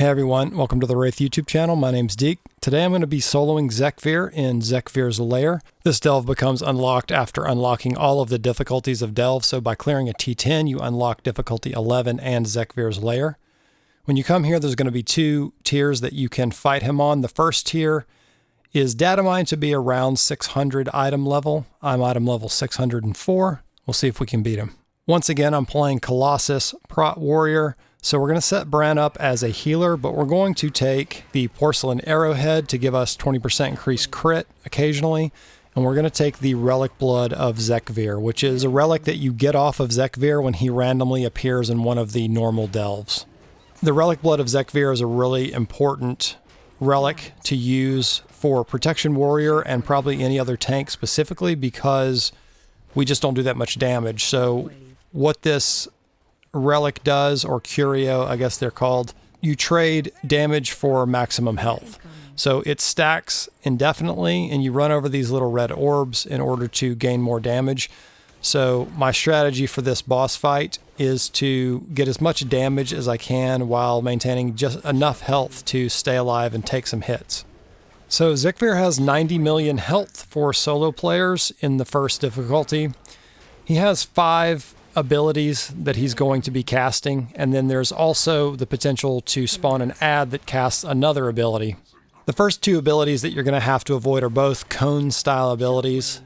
Hey everyone, welcome to the Wraith YouTube channel. My name's Deke. Today I'm going to be soloing Zekvir in Zekvir's Lair. This delve becomes unlocked after unlocking all of the difficulties of delve, so by clearing a T10 you unlock difficulty 11 and Zekvir's Lair. When you come here there's going to be two tiers that you can fight him on. The first tier is data mine to be around 600 item level. I'm item level 604. We'll see if we can beat him. Once again I'm playing Colossus Prot Warrior. So we're going to set Bran up as a healer, but we're going to take the Porcelain Arrowhead to give us 20% increased crit occasionally. And we're going to take the Relic Blood of Zekvir, which is a relic that you get off of Zekvir when he randomly appears in one of the normal delves. The Relic Blood of Zekvir is a really important relic to use for Protection Warrior and probably any other tank specifically because we just don't do that much damage. So what this relic does, or curio I guess they're called, you trade damage for maximum health. So it stacks indefinitely and you run over these little red orbs in order to gain more damage. So my strategy for this boss fight is to get as much damage as I can while maintaining just enough health to stay alive and take some hits. So Zekvir has 90 million health for solo players in the first difficulty. He has 5 abilities that he's going to be casting, and then there's also the potential to spawn an ad that casts another ability. The first 2 abilities that you're going to have to avoid are both cone style abilities.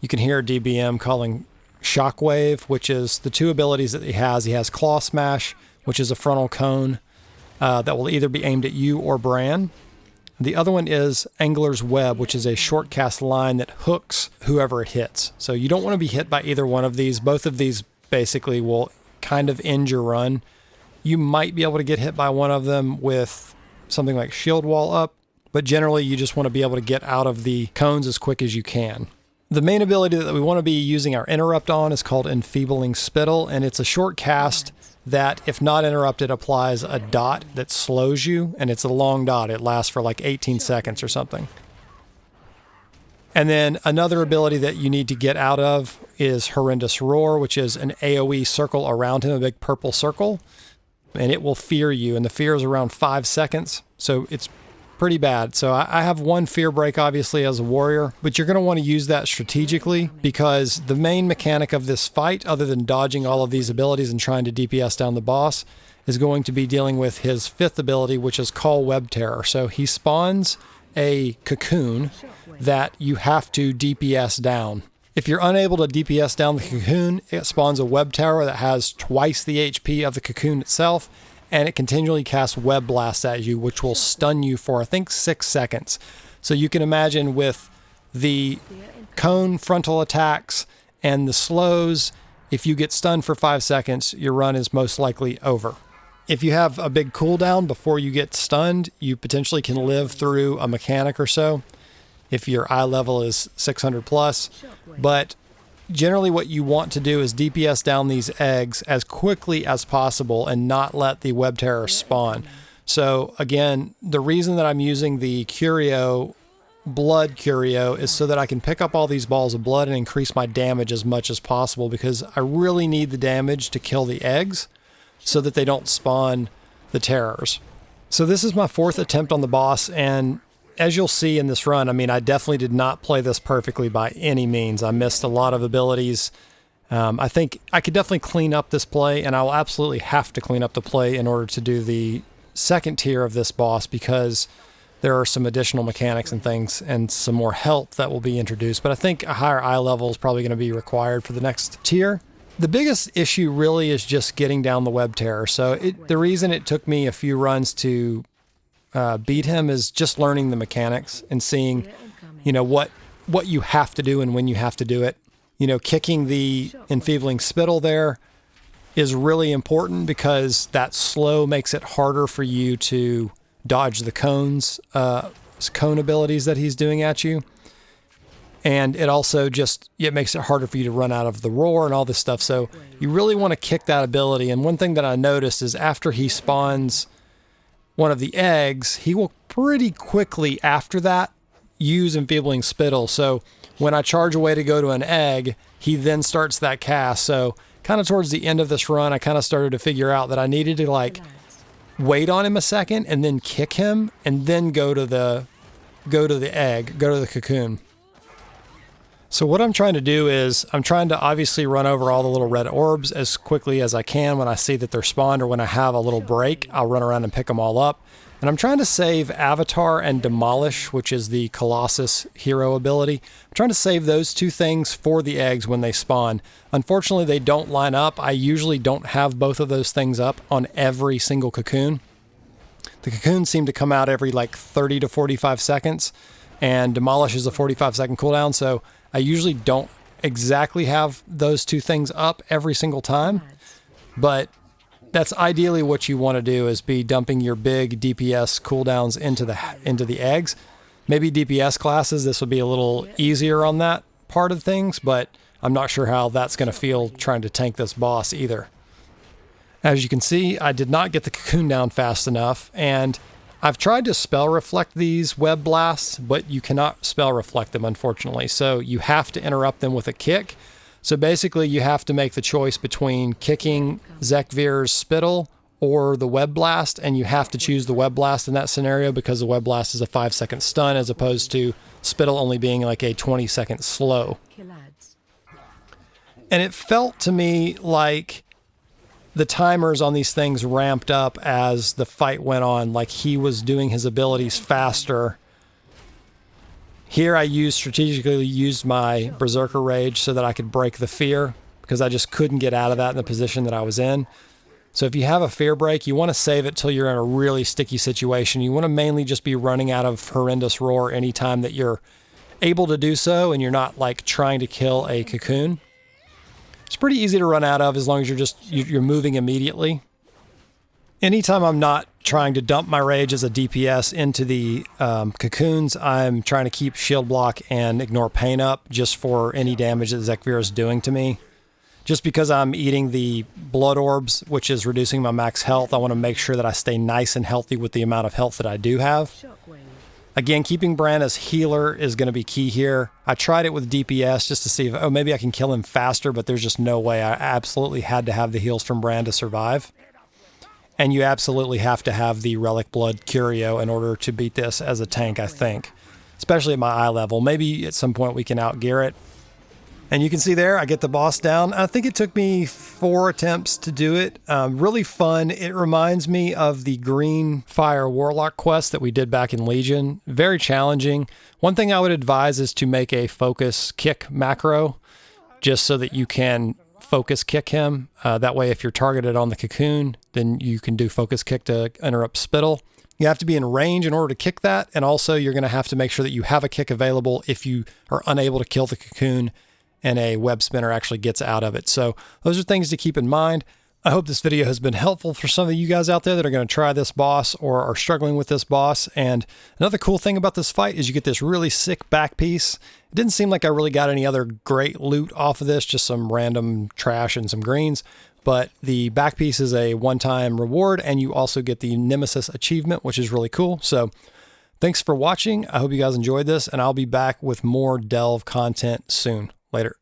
You can hear DBM calling Shockwave, which is the 2 abilities that he has. He has Claw Smash, which is a frontal cone that will either be aimed at you or Bran. The other one is Angler's Web, which is a short cast line that hooks whoever it hits. So you don't want to be hit by either one of these. Both of these basically will kind of end your run. You might be able to get hit by one of them with something like Shield Wall up, but generally you just want to be able to get out of the cones as quick as you can. The main ability that we want to be using our interrupt on is called Enfeebling Spittle, and it's a short cast that, if not interrupted, applies a dot that slows you, and it's a long dot. It lasts for like 18 seconds or something. And then another ability that you need to get out of is Horrendous Roar, which is an AoE circle around him, a big purple circle, and it will fear you, and the fear is around 5 seconds, so it's pretty bad. So I have one fear break obviously as a warrior, but you're going to want to use that strategically because the main mechanic of this fight, other than dodging all of these abilities and trying to DPS down the boss, is going to be dealing with his 5th ability, which is Call Web Terror. So he spawns a cocoon that you have to DPS down. If you're unable to DPS down the cocoon, it spawns a web tower that has twice the HP of the cocoon itself, and it continually casts web blasts at you, which will stun you for I think 6 seconds. So you can imagine with the cone frontal attacks and the slows, if you get stunned for 5 seconds, your run is most likely over. If you have a big cooldown before you get stunned, you potentially can live through a mechanic or so if your eye level is 600 plus. But generally what you want to do is DPS down these eggs as quickly as possible and not let the web terror spawn. So again, the reason that I'm using the curio, blood curio, is so that I can pick up all these balls of blood and increase my damage as much as possible, because I really need the damage to kill the eggs so that they don't spawn the terrors. So this is my 4th attempt on the boss, and as you'll see in this run, I mean, I definitely did not play this perfectly by any means. I missed a lot of abilities. I think I could definitely clean up this play, and I will absolutely have to clean up the play in order to do the 2nd tier of this boss, because there are some additional mechanics and things and some more health that will be introduced. But I think a higher eye level is probably going to be required for the next tier. The biggest issue really is just getting down the web terror. So the reason it took me a few runs to beat him is just learning the mechanics and seeing, you know, what you have to do and when you have to do it. You know, kicking the Enfeebling Spittle there is really important because that slow makes it harder for you to dodge the cone abilities that he's doing at you. And it also just, it makes it harder for you to run out of the roar and all this stuff. So you really want to kick that ability. And one thing that I noticed is after he spawns one of the eggs, he will pretty quickly after that use Enfeebling Spittle. So when I charge away to go to an egg, he then starts that cast. So kind of towards the end of this run, I kind of started to figure out that I needed to like wait on him a second and then kick him and then go to the cocoon. So what I'm trying to do is I'm trying to obviously run over all the little red orbs as quickly as I can when I see that they're spawned, or when I have a little break, I'll run around and pick them all up. And I'm trying to save Avatar and Demolish, which is the Colossus hero ability. I'm trying to save those two things for the eggs when they spawn. Unfortunately, they don't line up. I usually don't have both of those things up on every single cocoon. The cocoons seem to come out every like 30 to 45 seconds, and Demolish is a 45-second cooldown, so I usually don't exactly have those two things up every single time, but that's ideally what you want to do, is be dumping your big DPS cooldowns into the eggs. Maybe DPS classes, this would be a little easier on that part of things, but I'm not sure how that's going to feel trying to tank this boss either. As you can see, I did not get the cocoon down fast enough, and I've tried to spell reflect these web blasts, but you cannot spell reflect them, unfortunately. So you have to interrupt them with a kick. So basically you have to make the choice between kicking Zekvir's spittle or the web blast, and you have to choose the web blast in that scenario because the web blast is a 5-second stun as opposed to spittle only being like a 20-second slow. And it felt to me like the timers on these things ramped up as the fight went on, like he was doing his abilities faster. Here I strategically used my Berserker Rage so that I could break the fear, because I just couldn't get out of that in the position that I was in. So if you have a fear break, you want to save it till you're in a really sticky situation. You want to mainly just be running out of Horrendous Roar anytime that you're able to do so and you're not like trying to kill a cocoon. It's pretty easy to run out of as long as you're moving immediately. Anytime I'm not trying to dump my rage as a DPS into the cocoons, I'm trying to keep shield block and ignore pain up just for any damage that Zekvir is doing to me. Just because I'm eating the blood orbs, which is reducing my max health, I want to make sure that I stay nice and healthy with the amount of health that I do have. Again, keeping Bran as healer is going to be key here. I tried it with DPS just to see if, oh, maybe I can kill him faster, but there's just no way. I absolutely had to have the heals from Bran to survive. And you absolutely have to have the Relic Blood Curio in order to beat this as a tank, I think. Especially at my eye level. Maybe at some point we can outgear it. And you can see there, I get the boss down. I think it took me 4 attempts to do it. Really fun. It reminds me of the Green Fire Warlock quest that we did back in Legion. Very challenging. One thing I would advise is to make a focus kick macro, just so that you can focus kick him. That way, if you're targeted on the cocoon, then you can do focus kick to interrupt spittle. You have to be in range in order to kick that. And also, you're going to have to make sure that you have a kick available if you are unable to kill the cocoon and a web spinner actually gets out of it. So those are things to keep in mind. I hope this video has been helpful for some of you guys out there that are going to try this boss or are struggling with this boss. And another cool thing about this fight is you get this really sick back piece. It didn't seem like I really got any other great loot off of this, just some random trash and some greens. But the back piece is a one-time reward, and you also get the Nemesis achievement, which is really cool. So thanks for watching. I hope you guys enjoyed this, and I'll be back with more Delve content soon. Later.